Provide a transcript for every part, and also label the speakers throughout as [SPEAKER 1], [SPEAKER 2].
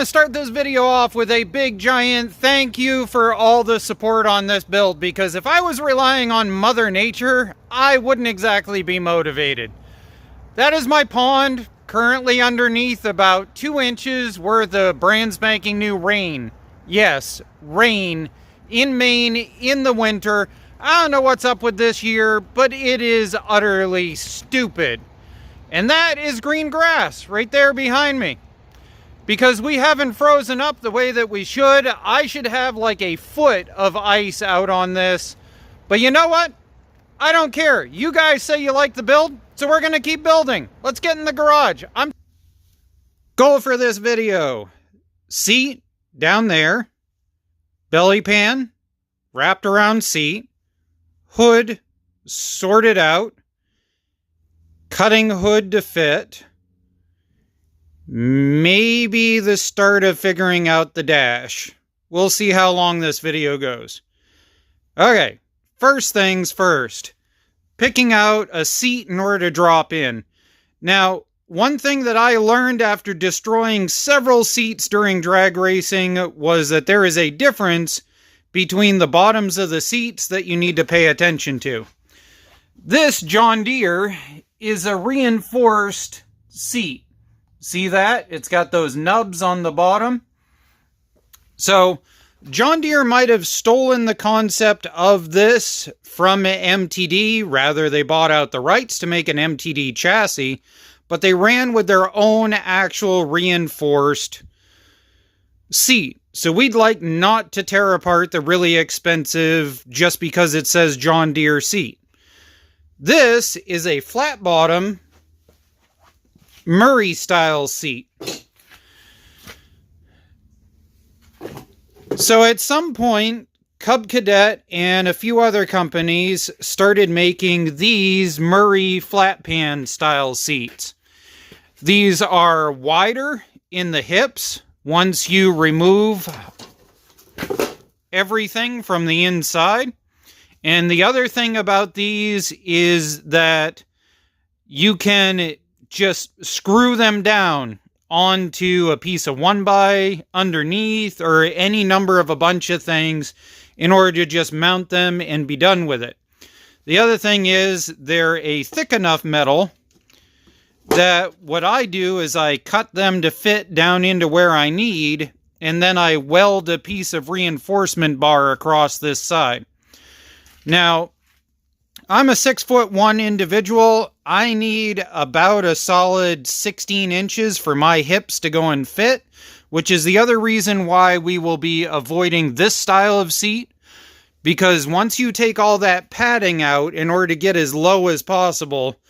[SPEAKER 1] to start this video off with a big giant thank you for all the support on this build, because if I was relying on Mother Nature, I wouldn't exactly be motivated. That is my pond, currently underneath about 2 inches worth of brand spanking new rain. Yes, rain in Maine in the winter. I don't know what's up with this year, but it is utterly stupid. And that is green grass right there behind me. Because we haven't frozen up the way that we should. I should have like a foot of ice out on this. But you know what? I don't care. You guys say you like the build, so we're going to keep building. Let's get in the garage. Goal for this video: seat down there, belly pan wrapped around seat, hood sorted out, cutting hood to fit, maybe the start of figuring out the dash. We'll see how long this video goes. Okay, first things first. Picking out a seat in order to drop in. Now, one thing that I learned after destroying several seats during drag racing was that there is a difference between the bottoms of the seats that you need to pay attention to. This John Deere is a reinforced seat. See that? It's got those nubs on the bottom. So, John Deere might have stolen the concept of this from MTD. Rather, they bought out the rights to make an MTD chassis, but they ran with their own actual reinforced seat. So we'd like not to tear apart the really expensive just because it says John Deere seat. This is a flat bottom Murray style seat. So at some point, Cub Cadet and a few other companies started making these Murray flat pan style seats. These are wider in the hips once you remove everything from the inside. And the other thing about these is that you can just screw them down onto a piece of 1x underneath or any number of a bunch of things in order to just mount them and be done with it. The other thing is they're a thick enough metal that what I do is I cut them to fit down into where I need, and then I weld a piece of reinforcement bar across this side. Now, I'm a 6'1" individual. I need about a solid 16 inches for my hips to go and fit, which is the other reason why we will be avoiding this style of seat. Because once you take all that padding out in order to get as low as possible,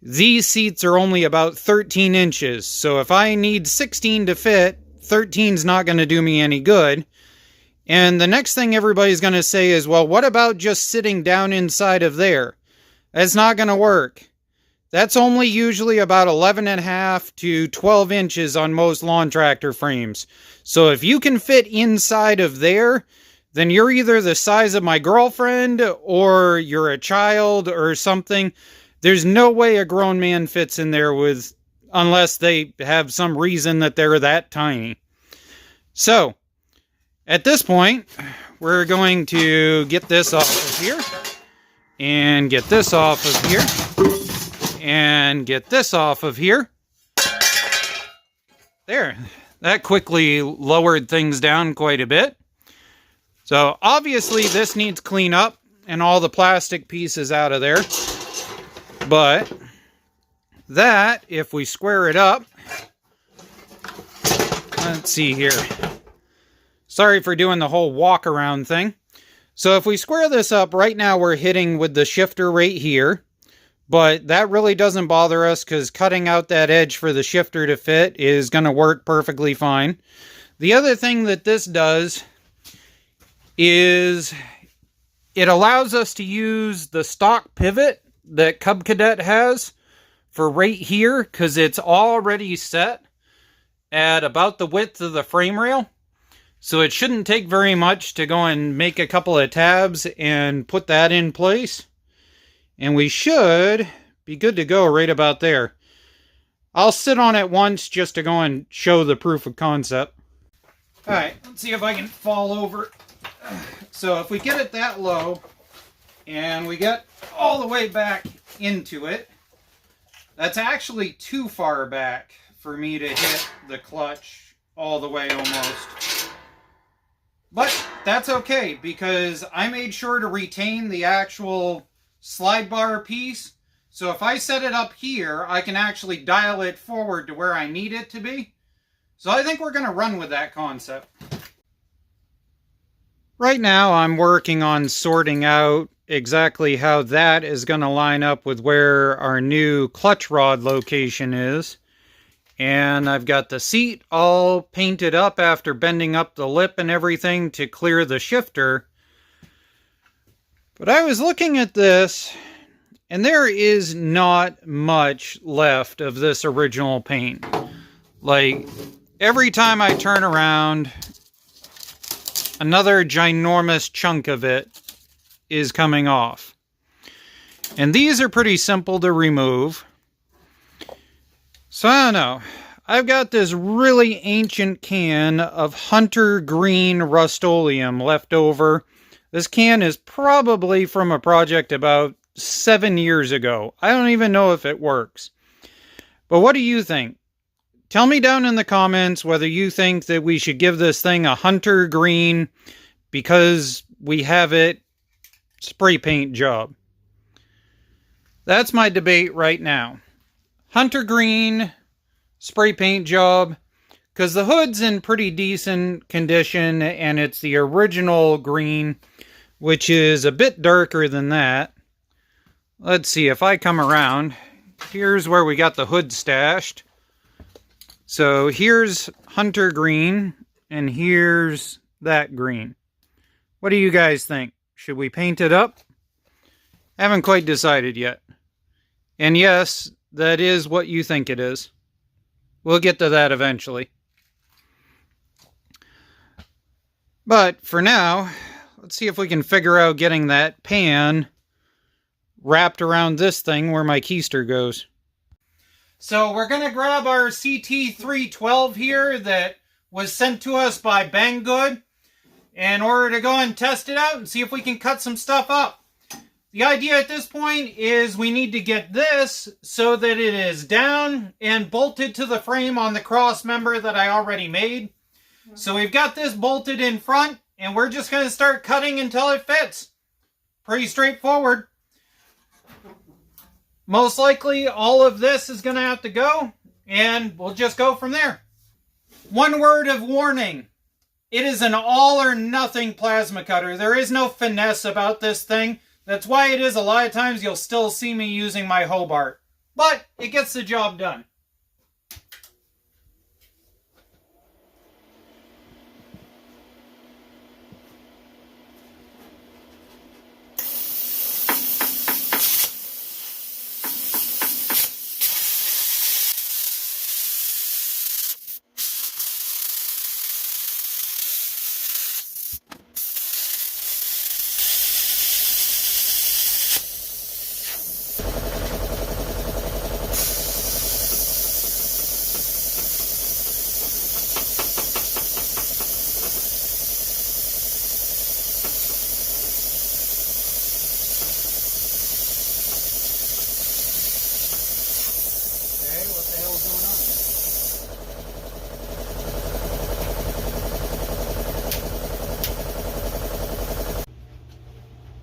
[SPEAKER 1] these seats are only about 13 inches. So if I need 16 to fit, 13's not going to do me any good. And the next thing everybody's going to say is, well, what about just sitting down inside of there? That's not going to work. That's only usually about 11.5 to 12 inches on most lawn tractor frames. So if you can fit inside of there, then you're either the size of my girlfriend or you're a child or something. There's no way a grown man fits in there unless they have some reason that they're that tiny. So, at this point, we're going to get this off of here, and get this off of here, and get this off of here. There, that quickly lowered things down quite a bit. So, obviously, this needs clean up, and all the plastic pieces out of there. But that, if we square it up, let's see here. Sorry for doing the whole walk around thing. So if we square this up, right now we're hitting with the shifter right here. But that really doesn't bother us because cutting out that edge for the shifter to fit is going to work perfectly fine. The other thing that this does is it allows us to use the stock pivot that Cub Cadet has for right here, because it's already set at about the width of the frame rail. So it shouldn't take very much to go and make a couple of tabs and put that in place. And we should be good to go right about there. I'll sit on it once just to go and show the proof of concept. Alright, let's see if I can fall over. So if we get it that low, and we get all the way back into it, that's actually too far back for me to hit the clutch all the way almost. But that's okay, because I made sure to retain the actual slide bar piece. So if I set it up here, I can actually dial it forward to where I need it to be. So I think we're going to run with that concept. Right now I'm working on sorting out exactly how that is going to line up with where our new clutch rod location is. And I've got the seat all painted up after bending up the lip and everything to clear the shifter. But I was looking at this, and there is not much left of this original paint. Like, every time I turn around, another ginormous chunk of it is coming off. And these are pretty simple to remove. So I don't know. I've got this really ancient can of Hunter Green Rust-Oleum left over. This can is probably from a project about 7 years ago. I don't even know if it works. But what do you think? Tell me down in the comments whether you think that we should give this thing a Hunter Green because we have it spray paint job. That's my debate right now. Hunter Green spray paint job, because the hood's in pretty decent condition and it's the original green, which is a bit darker than that. Let's see if I come around. Here's where we got the hood stashed. So here's Hunter Green, and here's that green. What do you guys think? Should we paint it up? Haven't quite decided yet. And yes, that is what you think it is. We'll get to that eventually. But for now, let's see if we can figure out getting that pan wrapped around this thing where my keister goes. So we're going to grab our CT312 here that was sent to us by Banggood in order to go and test it out and see if we can cut some stuff up. The idea at this point is we need to get this so that it is down and bolted to the frame on the cross member that I already made. So we've got this bolted in front, and we're just going to start cutting until it fits. Pretty straightforward. Most likely all of this is going to have to go, and we'll just go from there. One word of warning. It is an all or nothing plasma cutter. There is no finesse about this thing. That's why it is a lot of times you'll still see me using my Hobart. But it gets the job done.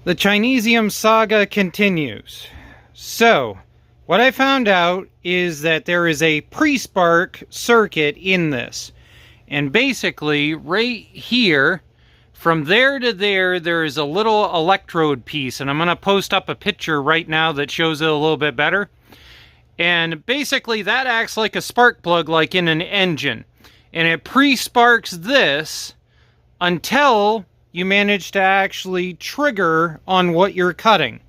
[SPEAKER 1] The Chinesium saga continues. So, what I found out is that there is a pre-spark circuit in this. And basically, right here, from there to there is a little electrode piece. And I'm going to post up a picture right now that shows it a little bit better. And basically, that acts like a spark plug like in an engine. And it pre-sparks this until you manage to actually trigger on what you're cutting.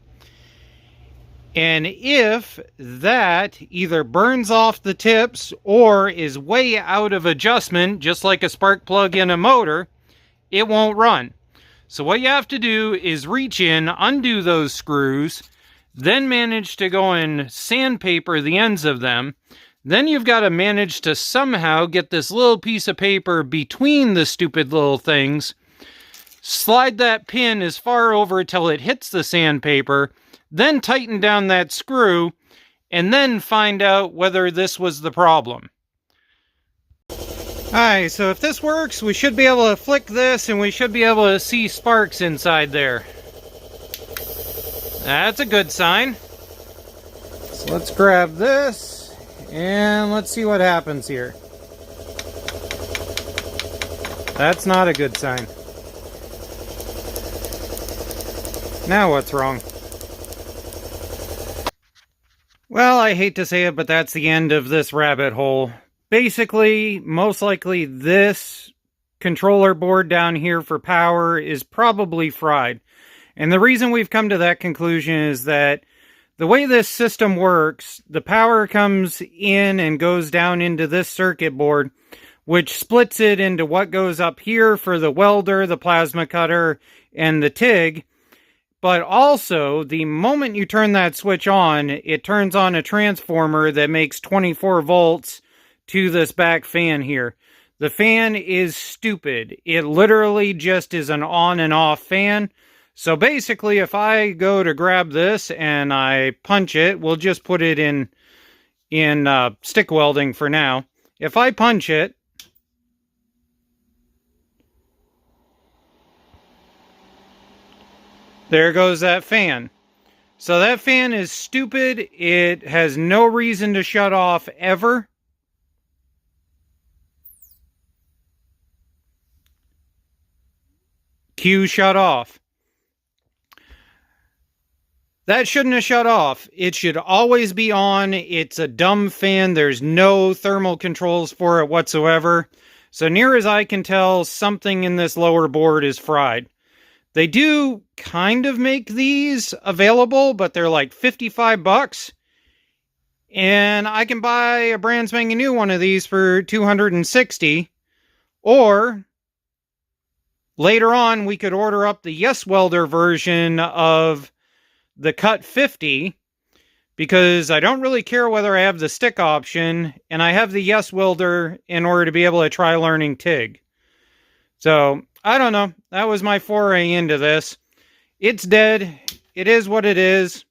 [SPEAKER 1] And if that either burns off the tips or is way out of adjustment, just like a spark plug in a motor, it won't run. So what you have to do is reach in, undo those screws, then manage to go and sandpaper the ends of them, Then you've got to manage to somehow get this little piece of paper between the stupid little things, slide that pin as far over till it hits the sandpaper, then tighten down that screw, and then find out whether this was the problem. Alright, so if this works, we should be able to flick this and we should be able to see sparks inside there. That's a good sign. So let's grab this and let's see what happens here. That's not a good sign. Now what's wrong? Well, I hate to say it, but that's the end of this rabbit hole. Basically, most likely this controller board down here for power is probably fried. And the reason we've come to that conclusion is that the way this system works, the power comes in and goes down into this circuit board, which splits it into what goes up here for the welder, the plasma cutter, and the TIG. But also, the moment you turn that switch on, it turns on a transformer that makes 24 volts to this back fan here. The fan is stupid. It literally just is an on and off fan. So basically, if I go to grab this and I punch it, we'll just put it in stick welding for now. If I punch it, there goes that fan. So that fan is stupid. It has no reason to shut off ever. Cue shut off. That shouldn't have shut off. It should always be on. It's a dumb fan. There's no thermal controls for it whatsoever. So near as I can tell, something in this lower board is fried. They do kind of make these available, but they're like 55 bucks. And I can buy a brand spanking new one of these for 260. Or later on, we could order up the Yes Welder version of the Cut 50, because I don't really care whether I have the stick option, and I have the Yes Welder in order to be able to try learning TIG. So, I don't know. That was my foray into this. It's dead. It is what it is.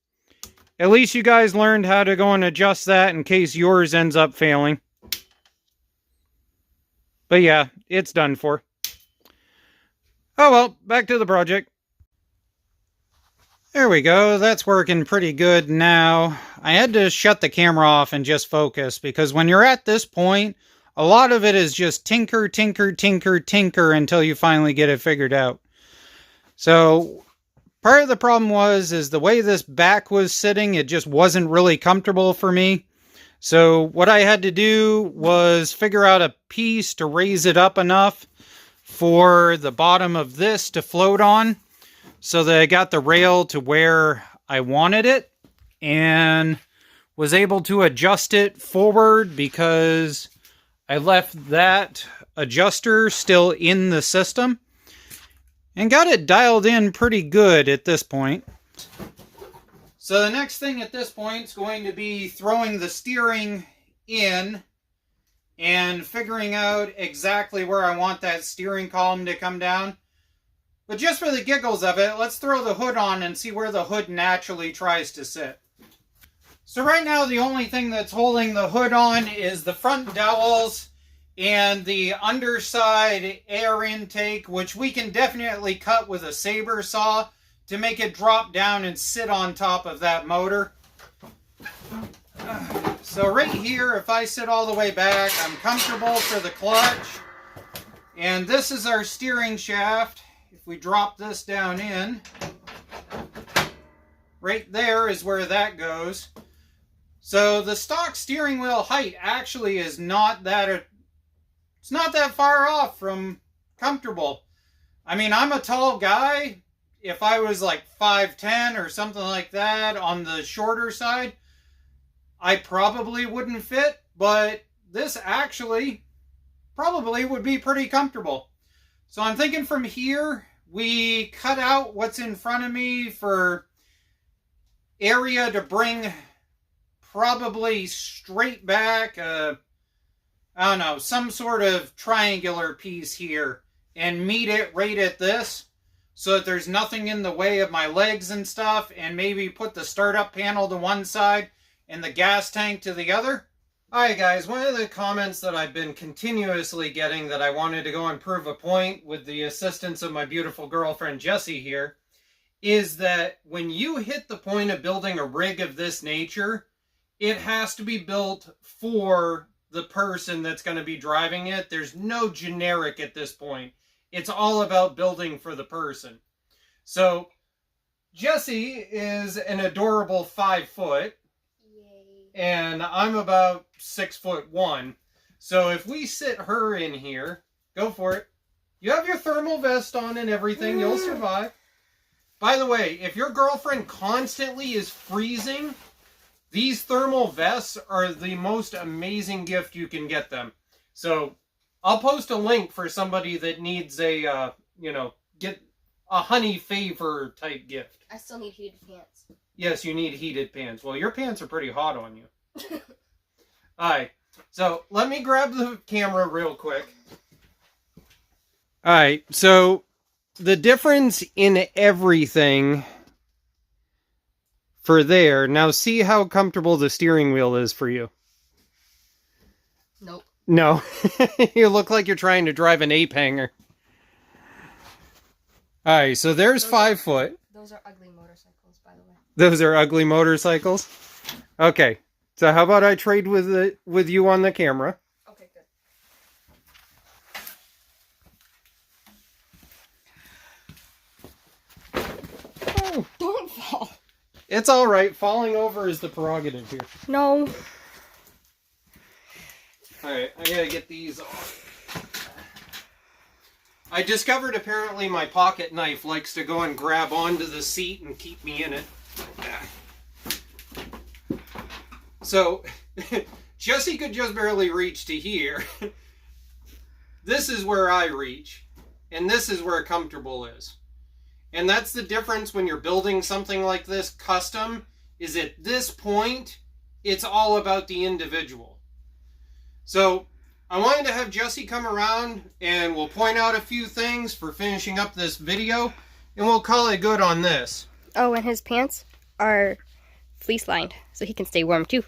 [SPEAKER 1] At least you guys learned how to go and adjust that in case yours ends up failing. But yeah, it's done for. Oh well, back to the project. There we go. That's working pretty good now. I had to shut the camera off and just focus, because when you're at this point, a lot of it is just tinker, tinker, tinker, tinker until you finally get it figured out. So part of the problem is the way this back was sitting, it just wasn't really comfortable for me. So what I had to do was figure out a piece to raise it up enough for the bottom of this to float on, so that I got the rail to where I wanted it, and was able to adjust it forward because I left that adjuster still in the system and got it dialed in pretty good at this point. So the next thing at this point is going to be throwing the steering in and figuring out exactly where I want that steering column to come down. But just for the giggles of it, let's throw the hood on and see where the hood naturally tries to sit. So right now, the only thing that's holding the hood on is the front dowels and the underside air intake, which we can definitely cut with a saber saw to make it drop down and sit on top of that motor. So right here, if I sit all the way back, I'm comfortable for the clutch. And this is our steering shaft. If we drop this down in, right there is where that goes. So the stock steering wheel height actually is not that, it's not that far off from comfortable. I mean, I'm a tall guy. If I was like 5'10" or something like that on the shorter side, I probably wouldn't fit, but this actually probably would be pretty comfortable. So I'm thinking from here, we cut out what's in front of me for area to bring probably straight back, I don't know, some sort of triangular piece here and meet it right at this so that there's nothing in the way of my legs and stuff, and maybe put the startup panel to one side and the gas tank to the other. Alright guys, one of the comments that I've been continuously getting that I wanted to go and prove a point with the assistance of my beautiful girlfriend Jessie here is that when you hit the point of building a rig of this nature, it has to be built for the person that's going to be driving it. There's no generic at this point. It's all about building for the person. So, Jessie is an adorable 5 foot. Yay. And I'm about 6'1". So if we sit her in here, go for it. You have your thermal vest on and everything. You'll survive. By the way, if your girlfriend constantly is freezing, these thermal vests are the most amazing gift you can get them. So, I'll post a link for somebody that needs a, get a honey favor type gift.
[SPEAKER 2] I still need heated pants.
[SPEAKER 1] Yes, you need heated pants. Well, your pants are pretty hot on you. Alright, so let me grab the camera real quick. Alright, so the difference in everything for there. Now see how comfortable the steering wheel is for you.
[SPEAKER 2] Nope.
[SPEAKER 1] No. You look like you're trying to drive an ape hanger. Alright, so there's 5 foot.
[SPEAKER 2] Those are ugly motorcycles, by the way.
[SPEAKER 1] Those are ugly motorcycles? Okay. So how about I trade with you on the camera?
[SPEAKER 2] Okay, good. Oh, don't fall.
[SPEAKER 1] It's all right. Falling over is the prerogative here.
[SPEAKER 2] No.
[SPEAKER 1] All right, I gotta get these off. I discovered apparently my pocket knife likes to go and grab onto the seat and keep me in it. So, Jessie could just barely reach to here. This is where I reach, and this is where comfortable is. And that's the difference when you're building something like this custom, is at this point, it's all about the individual. So, I wanted to have Jessie come around, and we'll point out a few things for finishing up this video, and we'll call it good on this.
[SPEAKER 2] Oh, and his pants are fleece lined, so he can stay warm too.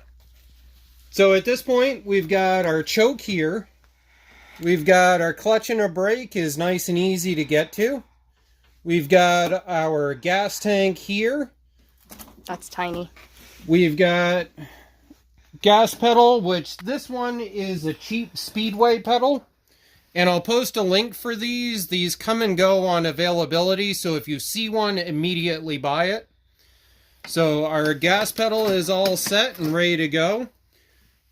[SPEAKER 1] So at this point, we've got our choke here. We've got our clutch and our brake is nice and easy to get to. We've got our gas tank here.
[SPEAKER 2] That's tiny.
[SPEAKER 1] We've got gas pedal, which this one is a cheap Speedway pedal. And I'll post a link for these. These come and go on availability, so if you see one, immediately buy it. So our gas pedal is all set and ready to go.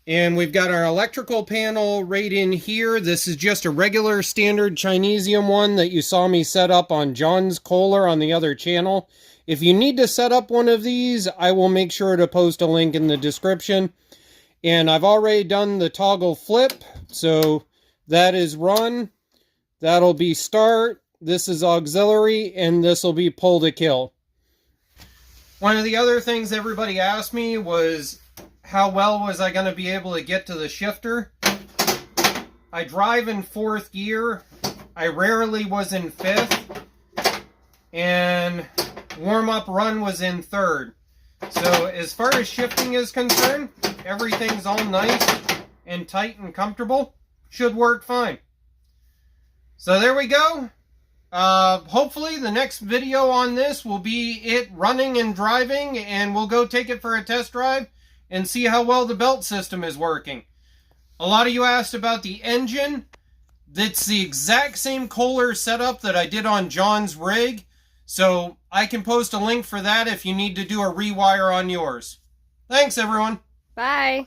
[SPEAKER 1] And we've got our electrical panel right in here. This is just a regular standard Chinesium one that you saw me set up on John's Kohler on the other channel. If you need to set up one of these, I will make sure to post a link in the description. And I've already done the toggle flip, so that is run. That'll be start. This is auxiliary, and this will be pull to kill. One of the other things everybody asked me was, how well was I going to be able to get to the shifter? I drive in 4th gear. I rarely was in 5th. And warm-up run was in 3rd. So as far as shifting is concerned, everything's all nice and tight and comfortable. Should work fine. So there we go. Hopefully the next video on this will be it running and driving, and we'll go take it for a test drive and see how well the belt system is working. A lot of you asked about the engine. That's the exact same Kohler setup that I did on John's rig, so I can post a link for that if you need to do a rewire on yours. Thanks, everyone.
[SPEAKER 2] Bye.